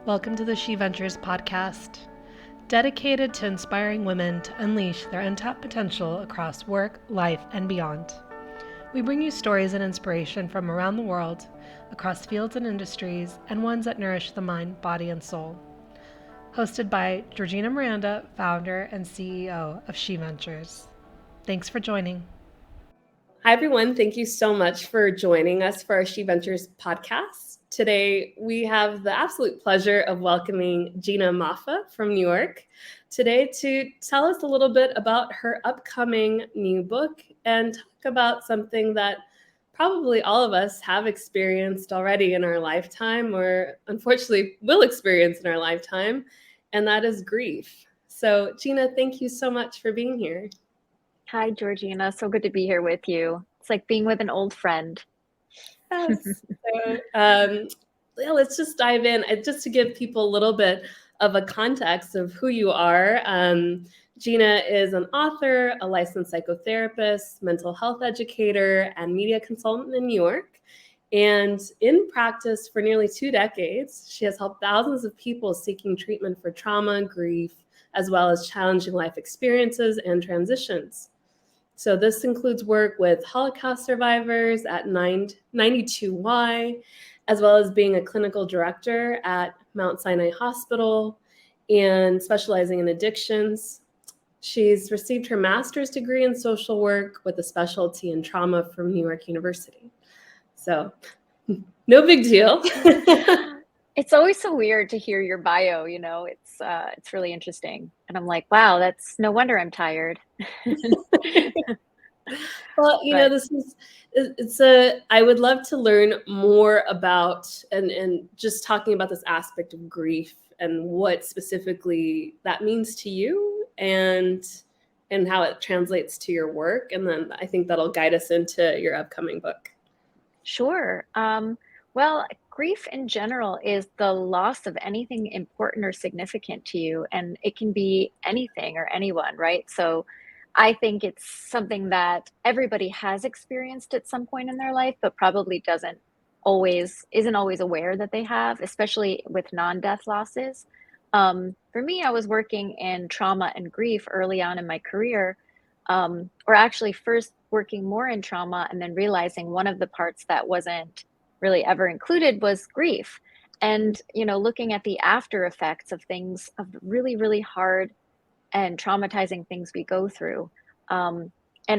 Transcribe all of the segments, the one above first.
Welcome to the She Ventures podcast, dedicated to inspiring women to unleash their untapped potential across work, life, and beyond. We bring you stories and inspiration from around the world, across fields and industries, and ones that nourish the mind, body, and soul. Hosted by Gina Moffa, founder and CEO of She Ventures. Thanks for joining. Hi, everyone. Thank you so much for joining us for our She Ventures podcast. Today, we have the absolute pleasure of welcoming Gina Moffa from New York today to tell us a little bit about her upcoming new book and talk about something that probably all of us have experienced already in our lifetime, or unfortunately will experience in our lifetime, and that is grief. So, Gina, thank you so much for being here. Hi, Georgina. So good to be here with you. It's like being with an old friend. Yes. So, let's just dive in. Just to give people a little bit of a context of who you are. Gina is an author, a licensed psychotherapist, mental health educator, and media consultant in New York. And in practice for nearly 2 decades, she has helped thousands of people seeking treatment for trauma, grief, as well as challenging life experiences and transitions. So this includes work with Holocaust survivors at 92Y, as well as being a clinical director at Mount Sinai Hospital and specializing in addictions. She's received her master's degree in social work with a specialty in trauma from New York University. So no big deal. It's always so weird to hear your bio, you know, it's really interesting. And I'm like, wow, that's no wonder I'm tired. Well, I would love to learn more about and just talking about this aspect of grief and what specifically that means to you and how it translates to your work. And then I think that'll guide us into your upcoming book. Sure. Well, grief in general is the loss of anything important or significant to you, and it can be anything or anyone, right? So I think it's something that everybody has experienced at some point in their life, but probably isn't always aware that they have, especially with non-death losses. For me, I was working in trauma and grief early on in my career, or actually first working more in trauma and then realizing one of the parts that wasn't really ever included was grief. And, looking at the after effects of things, of really, really hard and traumatizing things we go through. And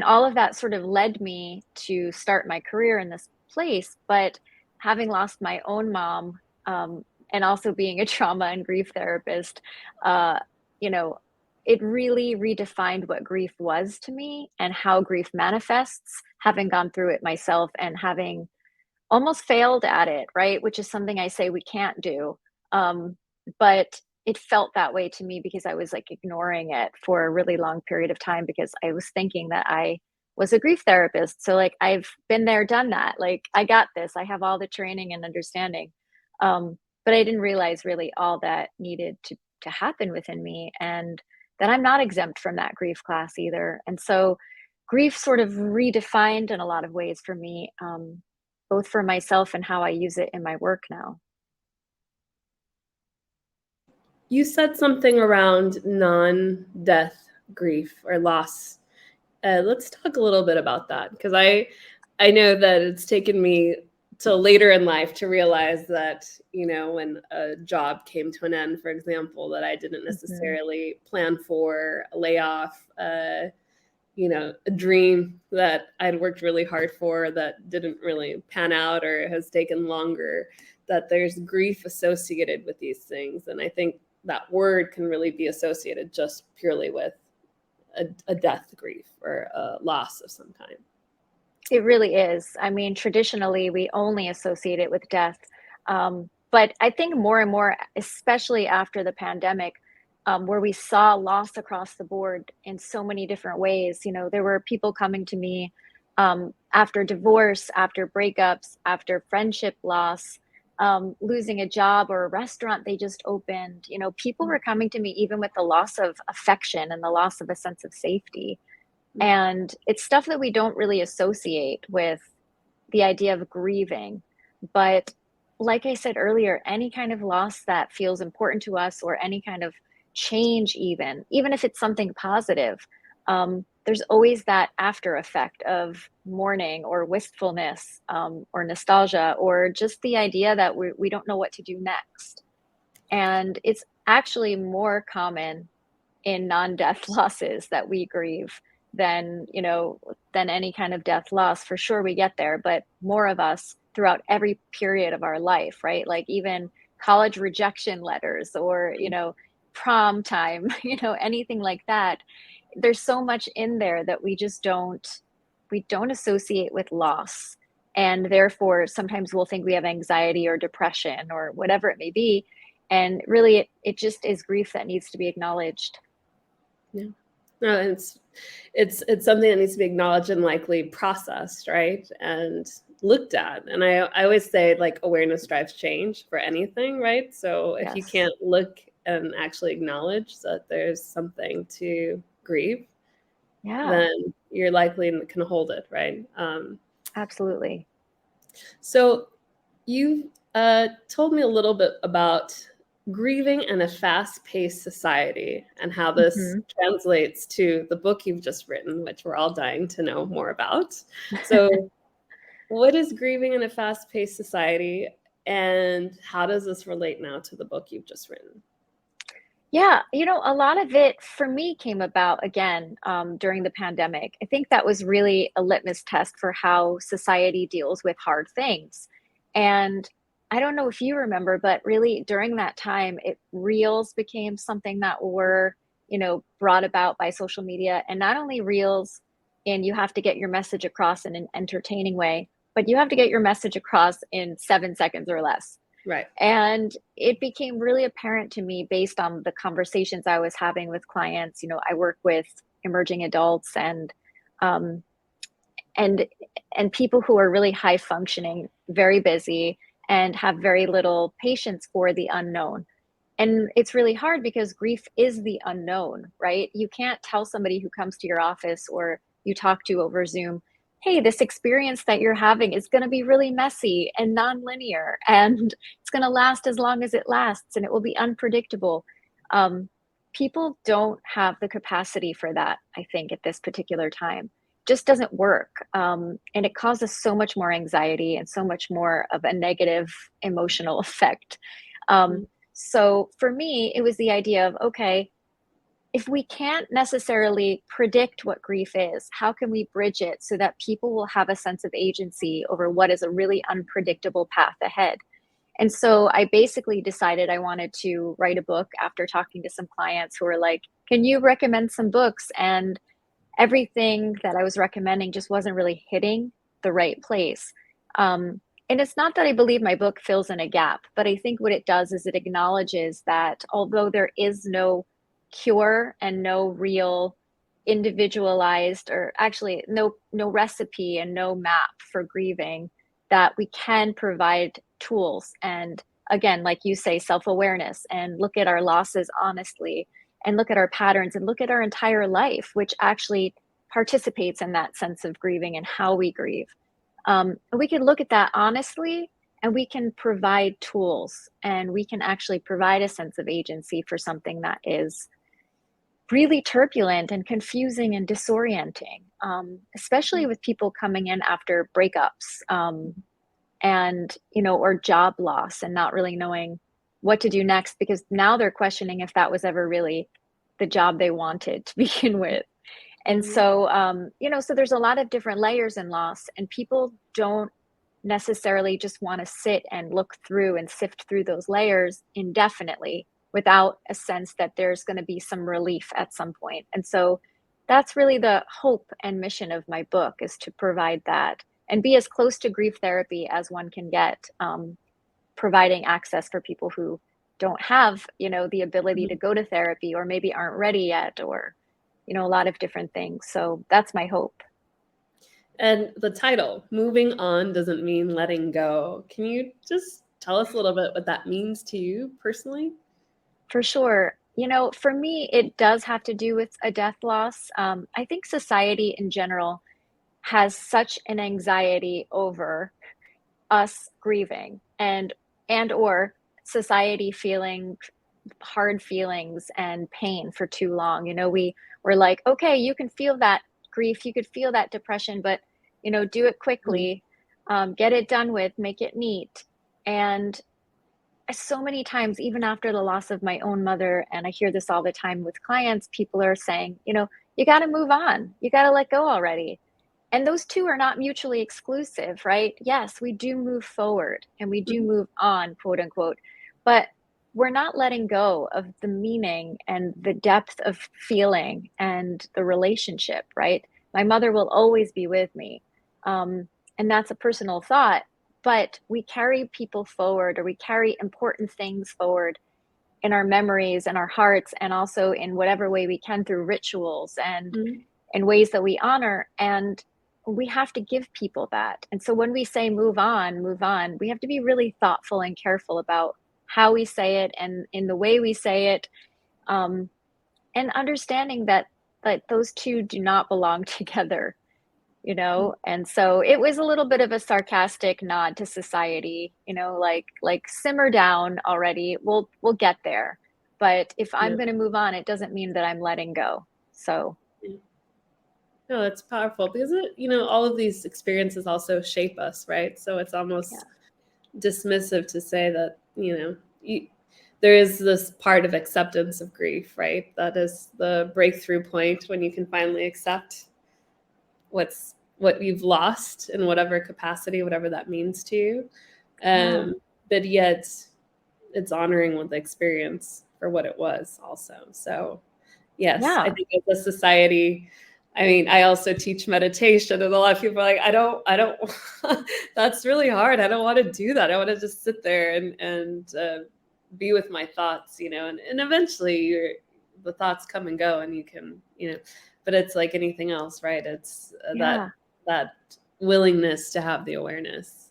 all of that sort of led me to start my career in this place. But having lost my own mom, and also being a trauma and grief therapist, it really redefined what grief was to me and how grief manifests, having gone through it myself and having almost failed at it, right? Which is something I say we can't do. But it felt that way to me because I was like ignoring it for a really long period of time because I was thinking that I was a grief therapist. So like I've been there, done that. Like I got this. I have all the training and understanding. But I didn't realize really all that needed to happen within me, and that I'm not exempt from that grief class either. And so grief sort of redefined in a lot of ways for me, both for myself and how I use it in my work now. You said something around non-death grief or loss. Let's talk a little bit about that, because I know that it's taken me till later in life to realize that, when a job came to an end, for example, that I didn't necessarily plan for, a layoff, a dream that I'd worked really hard for that didn't really pan out or has taken longer, that there's grief associated with these things. And I think that word can really be associated just purely with a death grief or a loss of some kind. It really is. I mean, traditionally, we only associate it with death. But I think more and more, especially after the pandemic, where we saw loss across the board in so many different ways. There were people coming to me after divorce, after breakups, after friendship loss, losing a job or a restaurant they just opened. People were coming to me even with the loss of affection and the loss of a sense of safety. And it's stuff that we don't really associate with the idea of grieving. But like I said earlier, any kind of loss that feels important to us, or any kind of change, even if it's something positive, there's always that after effect of mourning or wistfulness, or nostalgia, or just the idea that we don't know what to do next. And it's actually more common in non-death losses that we grieve than, than any kind of death loss. For sure, we get there, but more of us throughout every period of our life, right? Like even college rejection letters, or, prom time, anything like that. There's so much in there that we don't associate with loss. And therefore, sometimes we'll think we have anxiety or depression or whatever it may be. And really, it just is grief that needs to be acknowledged. Yeah. No, it's something that needs to be acknowledged and likely processed, right? And looked at. And I always say, like, awareness drives change for anything, right? So if you Yes. can't look and actually acknowledge that there's something to grieve, Yeah, then you're likely can hold it, right? absolutely. So you told me a little bit about grieving in a fast-paced society and how this Hmm. translates to the book you've just written, which we're all dying to know more about. So what is grieving in a fast-paced society, and how does this relate now to the book you've just written? Yeah, a lot of it for me came about again, during the pandemic. I think that was really a litmus test for how society deals with hard things. And I don't know if you remember, but really during that time, reels became something that were, brought about by social media. And not only reels, and you have to get your message across in an entertaining way, but you have to get your message across in 7 seconds or less. Right. And it became really apparent to me based on the conversations I was having with clients. I work with emerging adults, um, and and people who are really high functioning, very busy, and have very little patience for the unknown. And it's really hard because grief is the unknown, right? You can't tell somebody who comes to your office or you talk to over Zoom, hey, this experience that you're having is going to be really messy and nonlinear, and it's going to last as long as it lasts, and it will be unpredictable. Um, People don't have the capacity for that, I think, at this particular time. Just doesn't work. And it causes so much more anxiety and so much more of a negative emotional effect. Um, so for me, it was the idea of, okay, if we can't necessarily predict what grief is, how can we bridge it so that people will have a sense of agency over what is a really unpredictable path ahead? And so I basically decided I wanted to write a book after talking to some clients who were like, can you recommend some books? And everything that I was recommending just wasn't really hitting the right place. And it's not that I believe my book fills in a gap, but I think what it does is it acknowledges that although there is no cure and no real individualized, or actually no recipe and no map for grieving, that we can provide tools, and again, like you say, self-awareness, and look at our losses honestly, and look at our patterns, and look at our entire life, which actually participates in that sense of grieving and how we grieve. We can look at that honestly, and we can provide tools, and we can actually provide a sense of agency for something that is really turbulent and confusing and disorienting, especially with people coming in after breakups, and or job loss, and not really knowing what to do next, because now they're questioning if that was ever really the job they wanted to begin with. And Mhm. so, so there's a lot of different layers in loss, and people don't necessarily just want to sit and look through and sift through those layers indefinitely without a sense that there's going to be some relief at some point. And so that's really the hope and mission of my book, is to provide that and be as close to grief therapy as one can get, providing access for people who don't have, the ability to Mhm. go to therapy, or maybe aren't ready yet, or a lot of different things. So that's my hope. And the title, Moving On Doesn't Mean Letting Go. Can you just tell us a little bit what that means to you personally? For sure. For me, it does have to do with a death loss. I think society in general has such an anxiety over us grieving. And and or society feeling hard feelings and pain for too long. We're like, okay, you can feel that grief, you could feel that depression, but do it quickly, get it done with, make it neat. And so many times, even after the loss of my own mother, and I hear this all the time with clients, people are saying, you got to move on, you got to let go already. And those two are not mutually exclusive, right? Yes, we do move forward and we do move on, quote unquote, but we're not letting go of the meaning and the depth of feeling and the relationship, right? My mother will always be with me. And that's a personal thought, but we carry people forward, or we carry important things forward in our memories and our hearts, and also in whatever way we can through rituals and in ways that we honor. And we have to give people that. And so when we say move on, we have to be really thoughtful and careful about how we say it and in the way we say it, and understanding that those two do not belong together. And so it was a little bit of a sarcastic nod to society, like simmer down already, we'll get there. But if I'm going to move on, it doesn't mean that I'm letting go. So no, it's powerful because all of these experiences also shape us, right? So it's almost dismissive to say that there is this part of acceptance of grief, right? That is the breakthrough point when you can finally accept what you've lost in whatever capacity, whatever that means to you. But yet it's honoring with the experience for what it was also. So yes, I think as a society, I also teach meditation, and a lot of people are like, I don't, that's really hard. I don't want to do that. I want to just sit there and be with my thoughts, and eventually the thoughts come and go, and you can, but it's like anything else, right? It's that willingness to have the awareness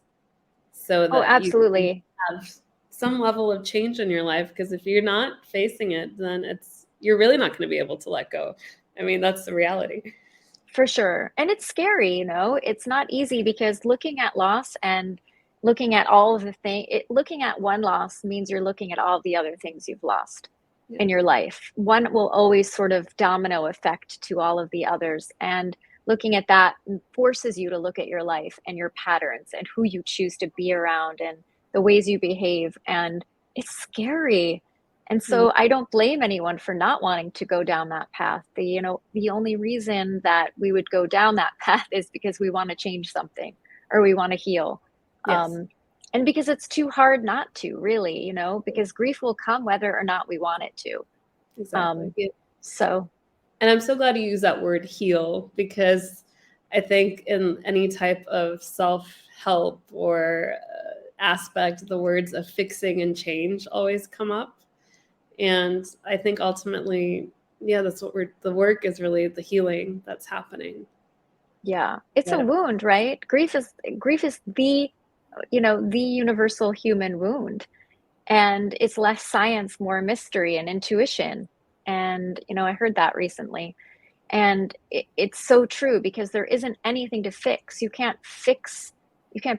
so that absolutely. You have some level of change in your life. Because if you're not facing it, then you're really not going to be able to let go. That's the reality. For sure. And it's scary, it's not easy, because looking at loss and looking at all of the looking at one loss means you're looking at all the other things you've lost in your life. One will always sort of domino effect to all of the others. And looking at that forces you to look at your life and your patterns and who you choose to be around and the ways you behave. And it's scary. And so I don't blame anyone for not wanting to go down that path. The only reason that we would go down that path is because we want to change something or we want to heal. Yes. And because it's too hard not to, really, because grief will come whether or not we want it to. Exactly. And I'm so glad you use that word heal, because I think in any type of self-help or aspect, the words of fixing and change always come up. And I think ultimately, that's what the work is, really the healing that's happening. Yeah. It's a wound, right? Grief is the, the universal human wound, and it's less science, more mystery and intuition. And, I heard that recently, and it's so true, because there isn't anything to fix. You can't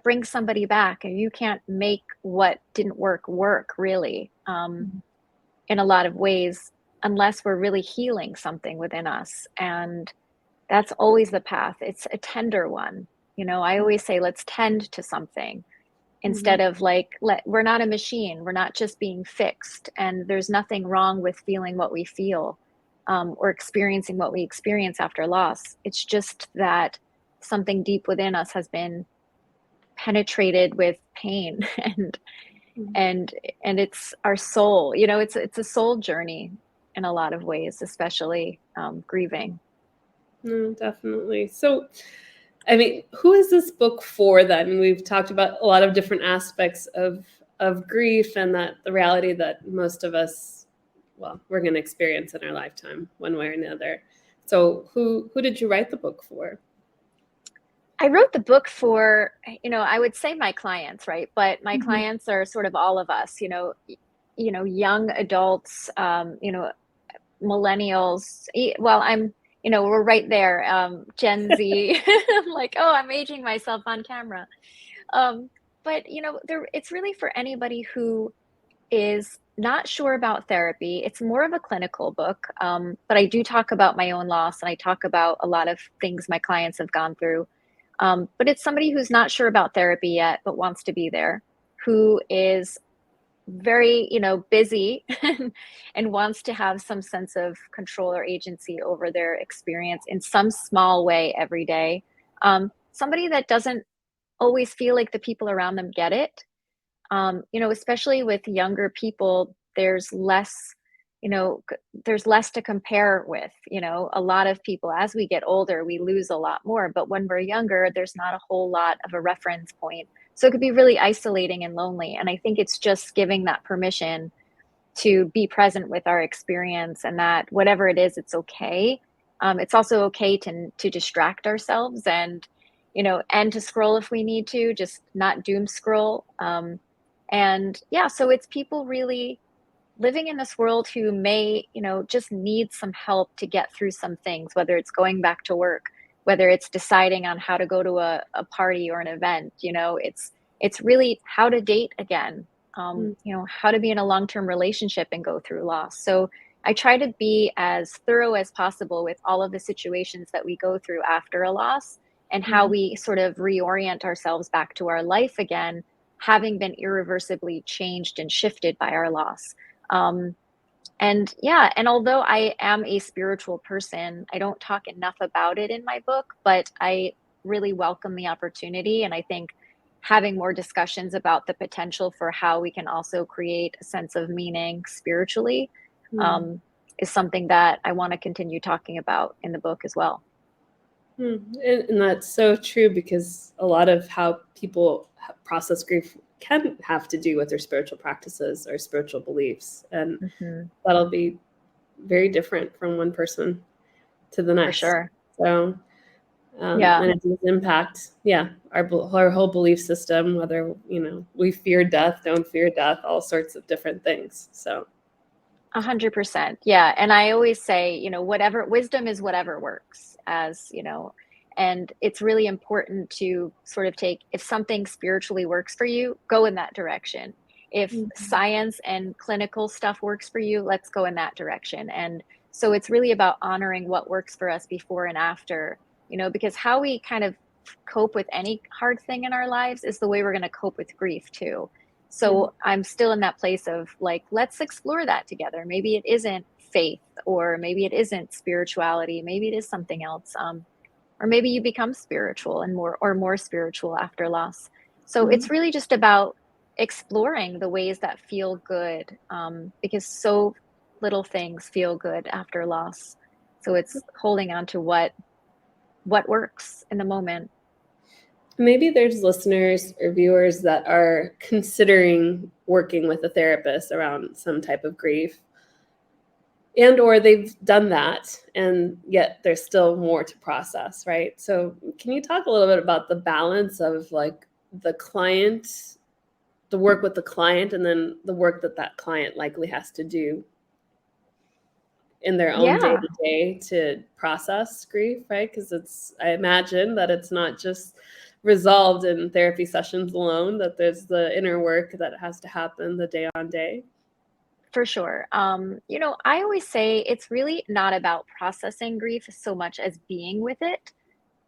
bring somebody back, and you can't make what didn't work really. In a lot of ways, unless we're really healing something within us. And that's always the path. It's a tender one. I always say, let's tend to something instead of we're not a machine. We're not just being fixed. And there's nothing wrong with feeling what we feel, or experiencing what we experience after loss. It's just that something deep within us has been penetrated with pain and it's our soul, it's a soul journey in a lot of ways, especially grieving. No, definitely. So, who is this book for then? We've talked about a lot of different aspects of grief, and that the reality that most of us, we're going to experience in our lifetime one way or another. So who did you write the book for? I wrote the book for, I would say my clients, right? But my clients are sort of all of us, young adults, millennials. Well, we're right there. Gen Z. I'm like, oh, I'm aging myself on camera. But, it's really for anybody who is not sure about therapy. It's more of a clinical book, but I do talk about my own loss and I talk about a lot of things my clients have gone through. But it's somebody who's not sure about therapy yet, but wants to be there, who is very, busy and wants to have some sense of control or agency over their experience in some small way every day. Somebody that doesn't always feel like the people around them get it. Especially with younger people, there's less to compare with. A lot of people, as we get older, we lose a lot more. But when we're younger, there's not a whole lot of a reference point. So it could be really isolating and lonely. And I think it's just giving that permission to be present with our experience, and that whatever it is, it's okay. It's also okay to distract ourselves and to scroll if we need to, just not doom scroll. And yeah, so it's people really living in this world who may, just need some help to get through some things, whether it's going back to work, whether it's deciding on how to go to a party or an event. It's really how to date again, how to be in a long-term relationship and go through loss. So I try to be as thorough as possible with all of the situations that we go through after a loss, and how we sort of reorient ourselves back to our life again, having been irreversibly changed and shifted by our loss. And although I am a spiritual person, I don't talk enough about it in my book, but I really welcome the opportunity. And I think having more discussions about the potential for how we can also create a sense of meaning spiritually is something that I want to continue talking about in the book as well. And that's so true, because a lot of how people process grief can have to do with their spiritual practices or spiritual beliefs. And that'll be very different from one person to the next. For sure. So, and it does impact, our whole belief system, whether, we fear death, don't fear death, all sorts of different things. So 100%. Yeah. And I always say, whatever wisdom is, whatever works, and it's really important to sort of if something spiritually works for you, go in that direction. If science and clinical stuff works for you, let's go in that direction. And so it's really about honoring what works for us before and after, because how we kind of cope with any hard thing in our lives is the way we're going to cope with grief too. So I'm still in that place of like, let's explore that together. Maybe it isn't faith, or maybe it isn't spirituality. Maybe it is something else. Or maybe you become spiritual and more spiritual after loss. So it's really just about exploring the ways that feel good, because so little things feel good after loss. So it's holding on to what works in the moment. Maybe there's listeners or viewers that are considering working with a therapist around some type of grief, and or they've done that, and yet there's still more to process, right? So can you talk a little bit about the balance of like the work with the client, and then the work that client likely has to do in their own day-to-day to process grief, right? Because I imagine that it's not just resolved in therapy sessions alone, that there's the inner work that has to happen the day on day. For sure. I always say it's really not about processing grief so much as being with it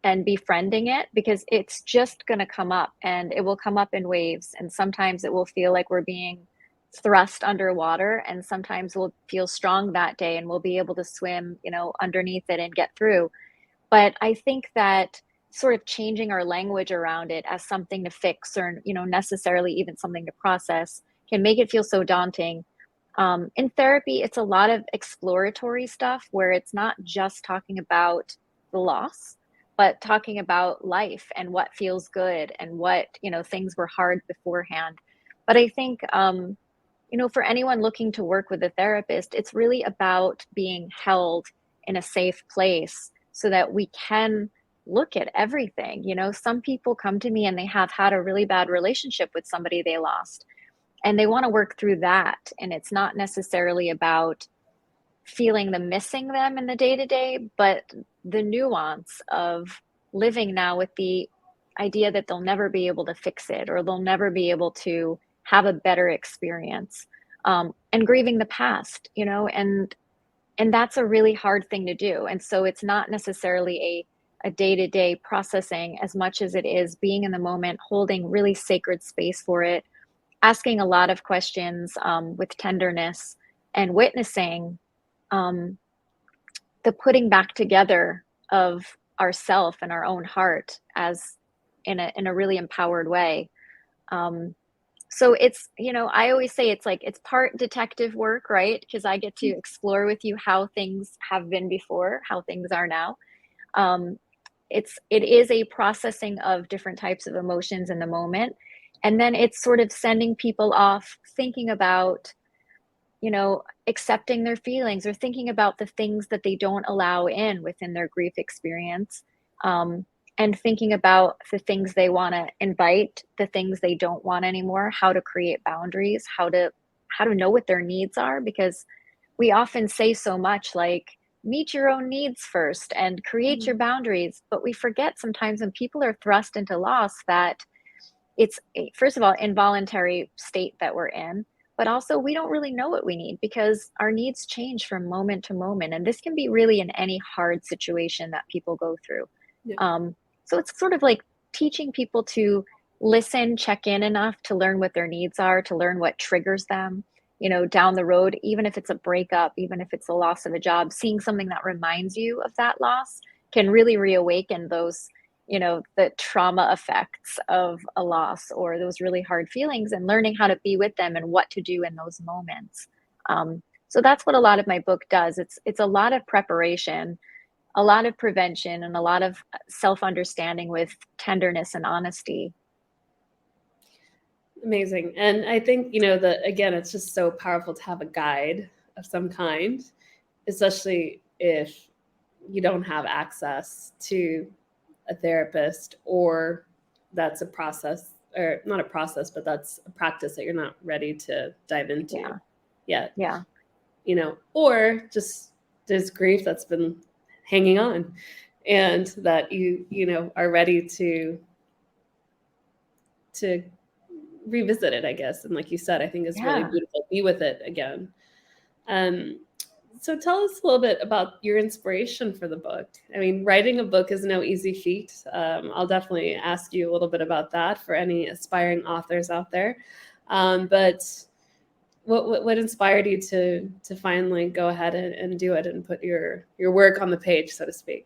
and befriending it, because it's just going to come up, and it will come up in waves. And sometimes it will feel like we're being thrust underwater, and sometimes we'll feel strong that day and we'll be able to swim, underneath it and get through. But I think that sort of changing our language around it as something to fix, or, necessarily even something to process, can make it feel so daunting. In therapy, it's a lot of exploratory stuff where it's not just talking about the loss, but talking about life and what feels good, and what, things were hard beforehand. But I think, for anyone looking to work with a therapist, it's really about being held in a safe place so that we can look at everything. Some people come to me and they have had a really bad relationship with somebody they lost, and they want to work through that. And it's not necessarily about feeling the missing them in the day-to-day, but the nuance of living now with the idea that they'll never be able to fix it, or they'll never be able to have a better experience, and grieving the past, and that's a really hard thing to do. And so it's not necessarily a day-to-day processing as much as it is being in the moment, holding really sacred space for it, asking a lot of questions, with tenderness, and witnessing, um, the putting back together of ourself and our own heart as in a really empowered way. Um, so it's, I always say it's like it's part detective work, right? Because I get to explore with you how things have been before, how things are now. Um, it is a processing of different types of emotions in the moment. And then it's sort of sending people off thinking about, accepting their feelings, or thinking about the things that they don't allow in within their grief experience. And thinking about the things they want to invite, the things they don't want anymore, how to create boundaries, how to know what their needs are, because we often say so much like, meet your own needs first and create your boundaries, but we forget sometimes when people are thrust into loss that it's first of all involuntary state that we're in, but also we don't really know what we need because our needs change from moment to moment, and this can be really in any hard situation that people go through. Yeah. So it's sort of like teaching people to listen, check in enough to learn what their needs are, to learn what triggers them, down the road, even if it's a breakup, even if it's a loss of a job, seeing something that reminds you of that loss can really reawaken those, the trauma effects of a loss or those really hard feelings, and learning how to be with them and what to do in those moments. So that's what a lot of my book does. It's a lot of preparation, a lot of prevention, and a lot of self-understanding with tenderness and honesty. Amazing. And I think, that again, it's just so powerful to have a guide of some kind, especially if you don't have access to a therapist, or that's a process, or not a process, but that's a practice that you're not ready to dive into yet. Yeah. Or just this grief that's been hanging on, and that you are ready to revisit it, I guess. And like you said, I think it's really beautiful. Be with it again. So tell us a little bit about your inspiration for the book. I mean, writing a book is no easy feat. I'll definitely ask you a little bit about that for any aspiring authors out there. But what inspired you to finally go ahead and do it and put your work on the page, so to speak?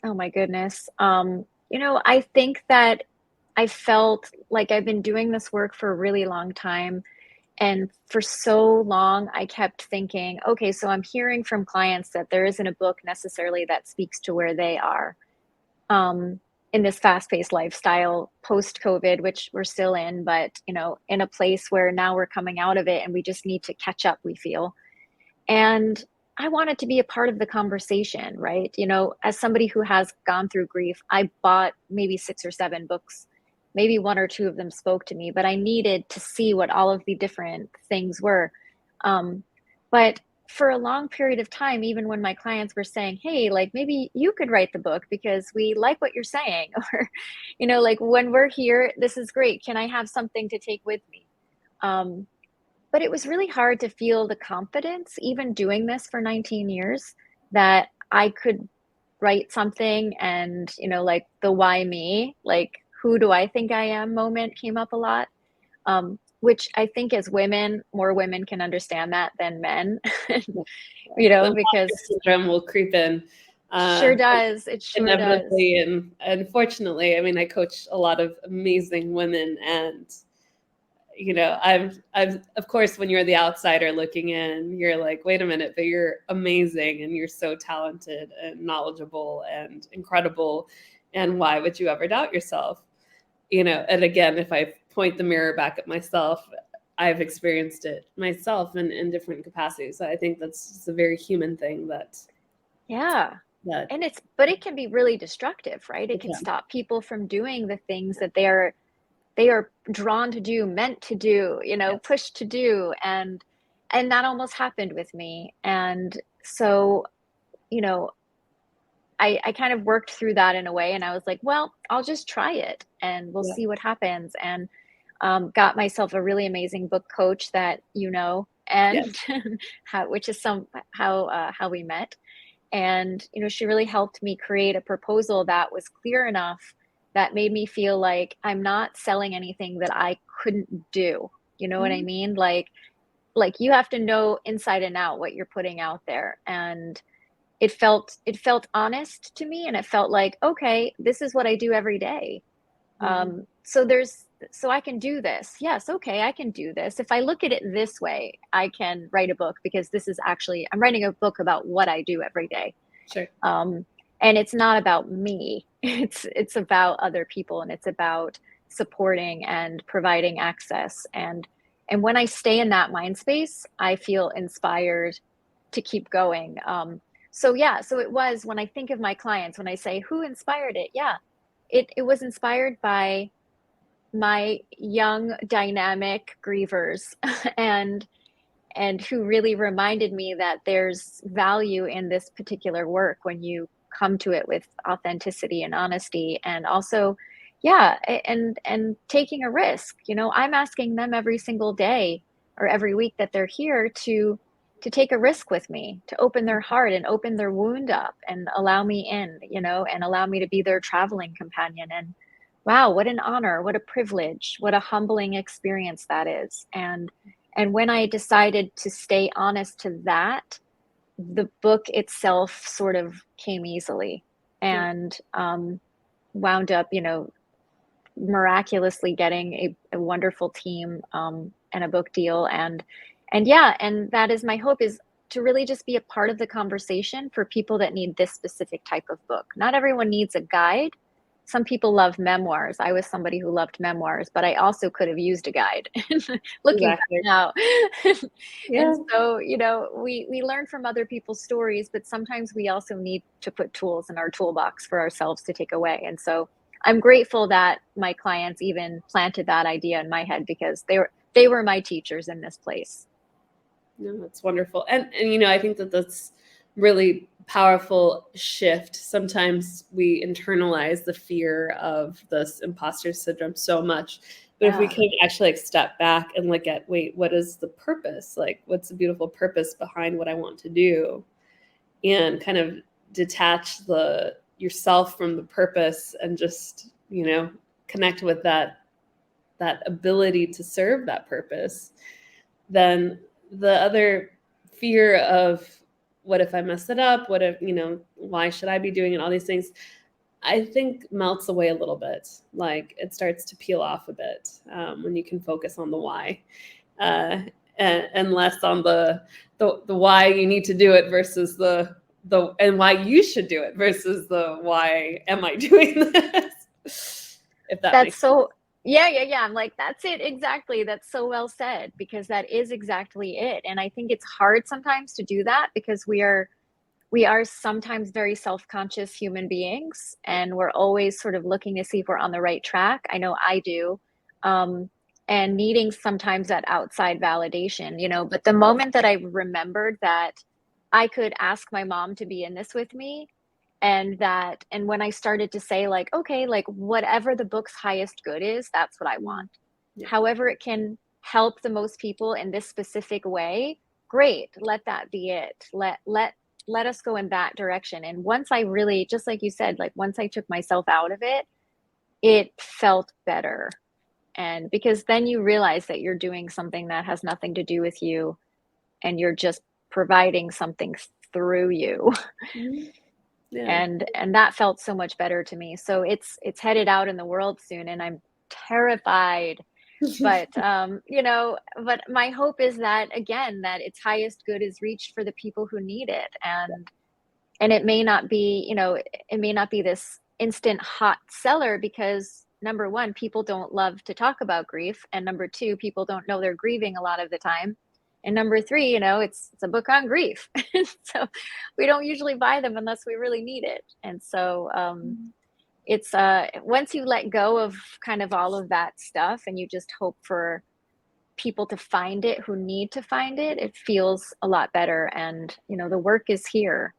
Oh my goodness. I think that I felt like I've been doing this work for a really long time. And for so long, I kept thinking, okay, so I'm hearing from clients that there isn't a book necessarily that speaks to where they are, in this fast-paced lifestyle post-COVID, which we're still in, but in a place where now we're coming out of it and we just need to catch up, we feel. And I wanted to be a part of the conversation, right? As somebody who has gone through grief, I bought maybe 6 or 7 books. Maybe 1 or 2 of them spoke to me, but I needed to see what all of the different things were. But for a long period of time, even when my clients were saying, hey, like maybe you could write the book because we like what you're saying, or, like when we're here, this is great. Can I have something to take with me? But it was really hard to feel the confidence, even doing this for 19 years, that I could write something. And, like the why me, like who do I think I am moment came up a lot, which I think as women, more women can understand that than men, The because syndrome will creep in. Sure does. It sure Inevitably, does. and unfortunately, I mean, I coach a lot of amazing women, and I've of course, when you're the outsider looking in, you're like, wait a minute, but you're amazing and you're so talented and knowledgeable and incredible, and why would you ever doubt yourself? And again, if I point the mirror back at myself, I've experienced it myself in different capacities. So I think that's just a very human thing that and but it can be really destructive, right? It can stop people from doing the things that they are drawn to do, meant to do, pushed to do. And that almost happened with me. And so, I kind of worked through that in a way, and I was like, well, I'll just try it and we'll Yeah. see what happens. And got myself a really amazing book coach that Yes. and which is how we met. And she really helped me create a proposal that was clear enough, that made me feel like I'm not selling anything that I couldn't do. You know what I Mhm. mean? Like you have to know inside and out what you're putting out there. And it felt honest to me, and it felt like, okay, this is what I do every day. Mhm. So I can do this. Yes, okay, I can do this. If I look at it this way, I can write a book, because I'm writing a book about what I do every day. Sure. And it's not about me. It's about other people, and it's about supporting and providing access. And when I stay in that mind space, I feel inspired to keep going. So it was, when I think of my clients, when I say who inspired it, yeah, it was inspired by my young dynamic grievers and who really reminded me that there's value in this particular work when you come to it with authenticity and honesty. And also, yeah, and taking a risk. I'm asking them every single day or every week that they're here to take a risk with me, to open their heart and open their wound up and allow me in, and allow me to be their traveling companion. And wow, what an honor, what a privilege, what a humbling experience that is. And when I decided to stay honest to that, the book itself sort of came easily, Yeah. and wound up, miraculously getting a wonderful team, and a book deal. And yeah, and that is my hope, is to really just be a part of the conversation for people that need this specific type of book. Not everyone needs a guide. Some people love memoirs. I was somebody who loved memoirs, but I also could have used a guide looking back Exactly. now. And Yeah. so, we learn from other people's stories, but sometimes we also need to put tools in our toolbox for ourselves to take away. And so I'm grateful that my clients even planted that idea in my head, because they were my teachers in this place. No, that's wonderful. And I think that that's really powerful shift. Sometimes we internalize the fear of this imposter syndrome so much. But if we Yeah. can actually step back and look at, wait, what is the purpose? Like, what's the beautiful purpose behind what I want to do? And kind of detach yourself from the purpose and just, connect with that ability to serve that purpose. Then the other fear of, what if I mess it up? What if, why should I be doing it? All these things, I think, melts away a little bit. Like, it starts to peel off a bit when you can focus on the why, uh, and less on the why you need to do it versus the and why you should do it versus the why am I doing this? If that That's makes sense. so yeah. I'm like, that's it exactly. That's so well said, because that is exactly it. And I think it's hard sometimes to do that, because we are sometimes very self-conscious human beings, and we're always sort of looking to see if we're on the right track. I know I do. Um, and needing sometimes that outside validation, but the moment that I remembered that I could ask my mom to be in this with me, and when I started to say, like, okay, like, whatever the book's highest good is, that's what I want. Yeah. However it can help the most people in this specific way, great, let that be it. Let us go in that direction. And once I really, just like you said, like, once I took myself out of it, it felt better. And because then you realize that you're doing something that has nothing to do with you, and you're just providing something through you. Mhm. Yeah. And that felt so much better to me. So it's headed out in the world soon, and I'm terrified. But but my hope is that, again, that its highest good is reached for the people who need it. And it may not be, it may not be this instant hot seller, because number one, people don't love to talk about grief, and number two, people don't know they're grieving a lot of the time, and number three, it's a book on grief. So we don't usually buy them unless we really need it. And so it's once you let go of kind of all of that stuff, and you just hope for people to find it who need to find it, it feels a lot better. And the work is here,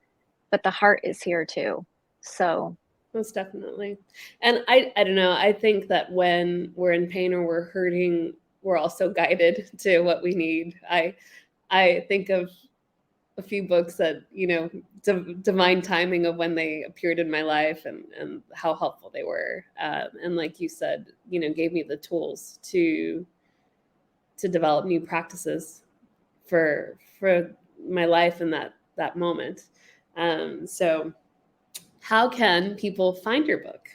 but the heart is here too. So most definitely. And I don't know, I think that when we're in pain or we're hurting, we're also guided to what we need. I think of a few books that, divine timing of when they appeared in my life, and how helpful they were. And like you said, gave me the tools to develop new practices for my life in that moment. So how can people find your book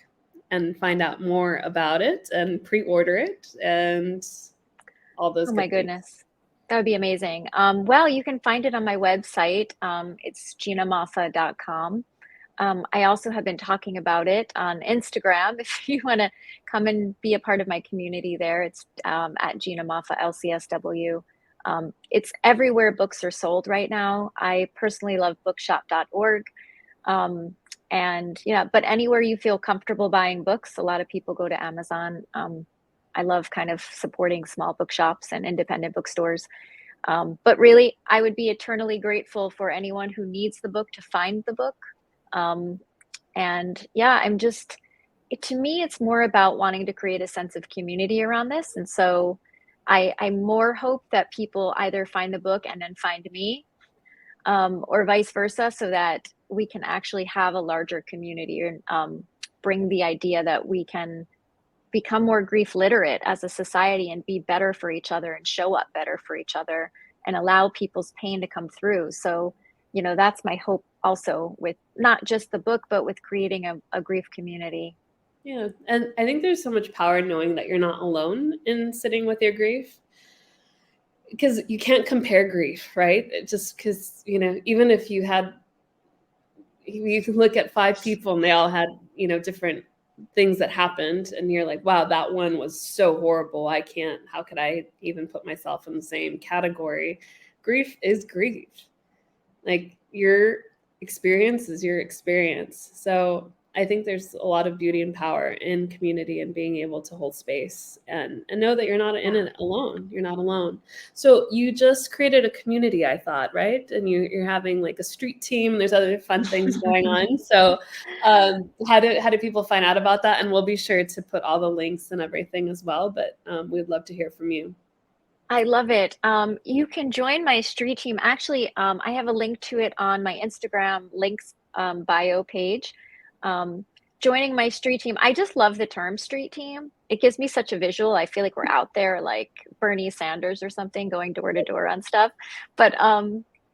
and find out more about it and pre-order it and all those oh my good things? goodness, that would be amazing. Well, you can find it on my website. It's ginamoffa.com. I also have been talking about it on Instagram. If you want to come and be a part of my community there, it's at Gina Moffa, LCSW. It's everywhere books are sold right now. I personally love bookshop.org. And yeah, but anywhere you feel comfortable buying books, a lot of people go to Amazon. I love kind of supporting small bookshops and independent bookstores. But really, I would be eternally grateful for anyone who needs the book to find the book. And yeah, to me, it's more about wanting to create a sense of community around this. And so I more hope that people either find the book and then find me, or vice versa, so that we can actually have a larger community, and bring the idea that we can become more grief literate as a society and be better for each other and show up better for each other and allow people's pain to come through. So, that's my hope also, with not just the book, but with creating a grief community. Yeah. And I think there's so much power in knowing that you're not alone in sitting with your grief, because you can't compare grief, right? Just because, even if you can look at 5 people and they all had, different things that happened, and you're like, wow, that one was so horrible. How could I even put myself in the same category? Grief is grief. Like, your experience is your experience. So I think there's a lot of beauty and power in community and being able to hold space and know that you're not in it alone. You're not alone. So you just created a community, I thought, right? And you're having like a street team. There's other fun things going on. So how do people find out about that? And we'll be sure to put all the links and everything as well. But we'd love to hear from you. I love it. You can join my street team. Actually, I have a link to it on my Instagram links bio page. Joining my street team, I just love the term street team. It gives me such a visual. I feel like we're out there like Bernie Sanders or something, going door to door on stuff. But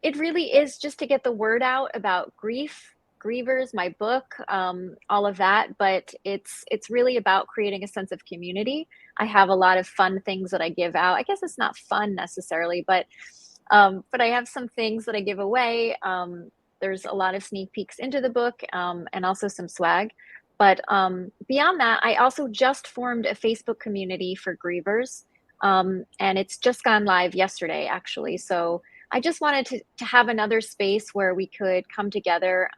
it really is just to get the word out about grief, grievers, my book, all of that. But it's really about creating a sense of community. I have a lot of fun things that I give out. I guess it's not fun necessarily, but I have some things that I give away. There's a lot of sneak peeks into the book, and also some swag. But beyond that, I also just formed a Facebook community for grievers, and it's just gone live yesterday, actually. So I just wanted to have another space where we could come together,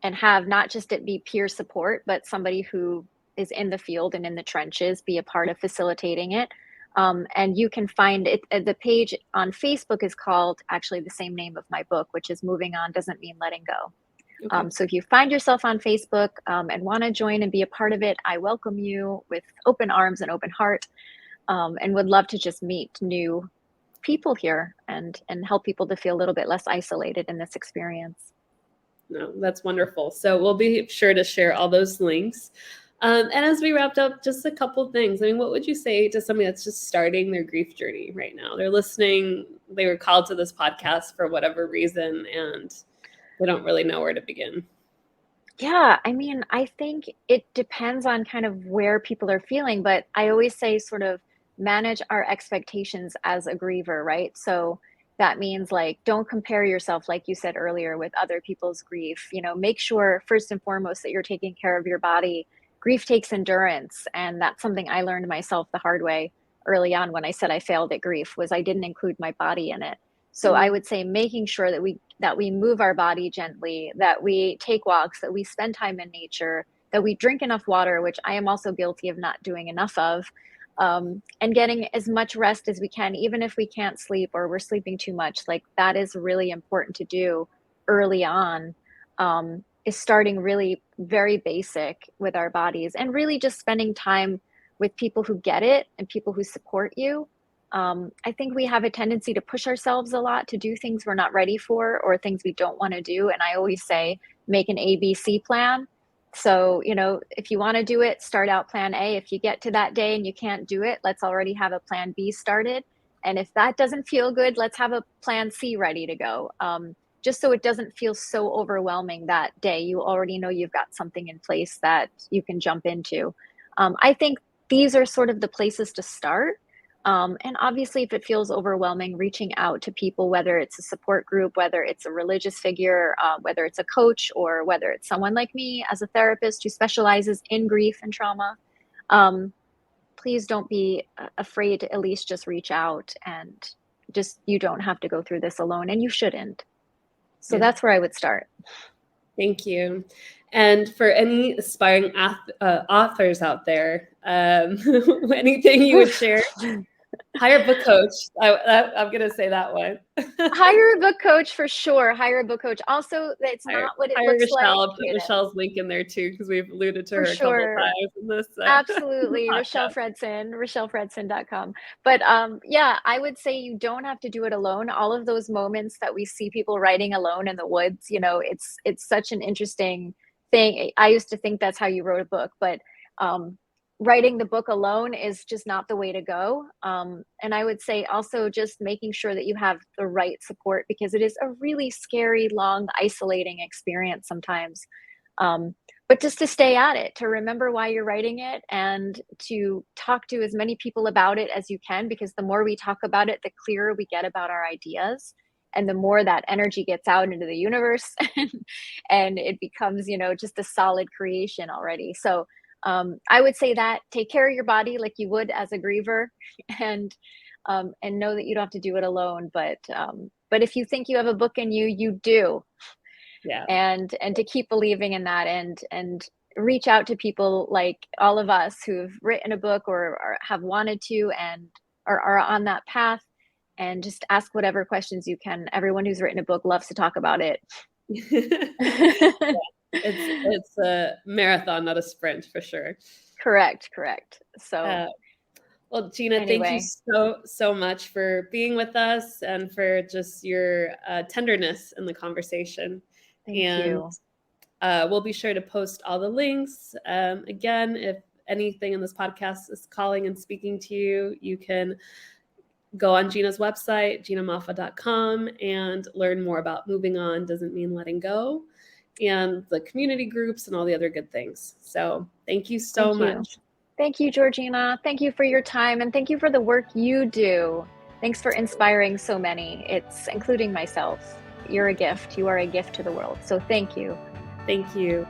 and have not just it be peer support, but somebody who is in the field and in the trenches be a part of facilitating it. And you can find it. The page on Facebook is called actually the same name of my book, which is Moving On Doesn't Mean Letting Go. Okay. So if you find yourself on Facebook and want to join and be a part of it, I welcome you with open arms and open heart, and would love to just meet new people here and help people to feel a little bit less isolated in this experience. No, that's wonderful. So we'll be sure to share all those links. And as we wrapped up, just a couple things. I mean, what would you say to somebody that's just starting their grief journey right now? They're listening, they were called to this podcast for whatever reason, and they don't really know where to begin. Yeah, I mean, I think it depends on kind of where people are feeling, but I always say sort of manage our expectations as a griever, right? So that means like, don't compare yourself, like you said earlier, with other people's grief. Make sure first and foremost that you're taking care of your body. Grief takes endurance, and that's something I learned myself the hard way early on when I said I failed at grief, was I didn't include my body in it. So I would say making sure that we move our body gently, that we take walks, that we spend time in nature, that we drink enough water, which I am also guilty of not doing enough of, and getting as much rest as we can, even if we can't sleep or we're sleeping too much. Like, that is really important to do early on. is starting really very basic with our bodies and really just spending time with people who get it and people who support you. I think we have a tendency to push ourselves a lot to do things we're not ready for or things we don't want to do. And I always say, make an ABC plan. So, if you want to do it, start out plan A. If you get to that day and you can't do it, let's already have a plan B started. And if that doesn't feel good, let's have a plan C ready to go. Just so it doesn't feel so overwhelming that day. You already know you've got something in place that you can jump into. I think these are sort of the places to start. And obviously, if it feels overwhelming, reaching out to people, whether it's a support group, whether it's a religious figure, whether it's a coach, or whether it's someone like me as a therapist who specializes in grief and trauma, please don't be afraid to at least just reach out, and you don't have to go through this alone, and you shouldn't. So that's where I would start. Thank you. And for any aspiring authors out there, anything you would share? Hire a book coach. I'm going to say that one. Hire a book coach for sure. Hire a book coach. Also, it's not what it looks Michelle. like. I'll put Michelle's link in there too, because we've alluded to her a couple of times in this. Absolutely. Rochelle Fredson, rochellefredson.com. But I would say you don't have to do it alone. All of those moments that we see people writing alone in the woods, it's such an interesting thing. I used to think that's how you wrote a book, but writing the book alone is just not the way to go. And I would say also just making sure that you have the right support, because it is a really scary, long, isolating experience sometimes. But just to stay at it, to remember why you're writing it, and to talk to as many people about it as you can, because the more we talk about it, the clearer we get about our ideas. And the more that energy gets out into the universe and it becomes, just a solid creation already. So I would say that take care of your body like you would as a griever, and know that you don't have to do it alone. But if you think you have a book in you, you do. Yeah. And to keep believing in that, and reach out to people like all of us who've written a book or have wanted to and are on that path, and just ask whatever questions you can. Everyone who's written a book loves to talk about it. Yeah. It's a marathon, not a sprint, for sure. Correct. So well, Gina, anyway. thank you so much for being with us and for just your tenderness in the conversation. Thank you. We'll be sure to post all the links. Again, if anything in this podcast is calling and speaking to you, you can go on Gina's website, ginamoffa.com, and learn more about moving on doesn't mean letting go, and the community groups and all the other good things. So thank you so much. Thank you, Georgina. Thank you for your time, and thank you for the work you do. Thanks for inspiring so many. It's including myself. You're a gift. You are a gift to the world. So thank you. Thank you.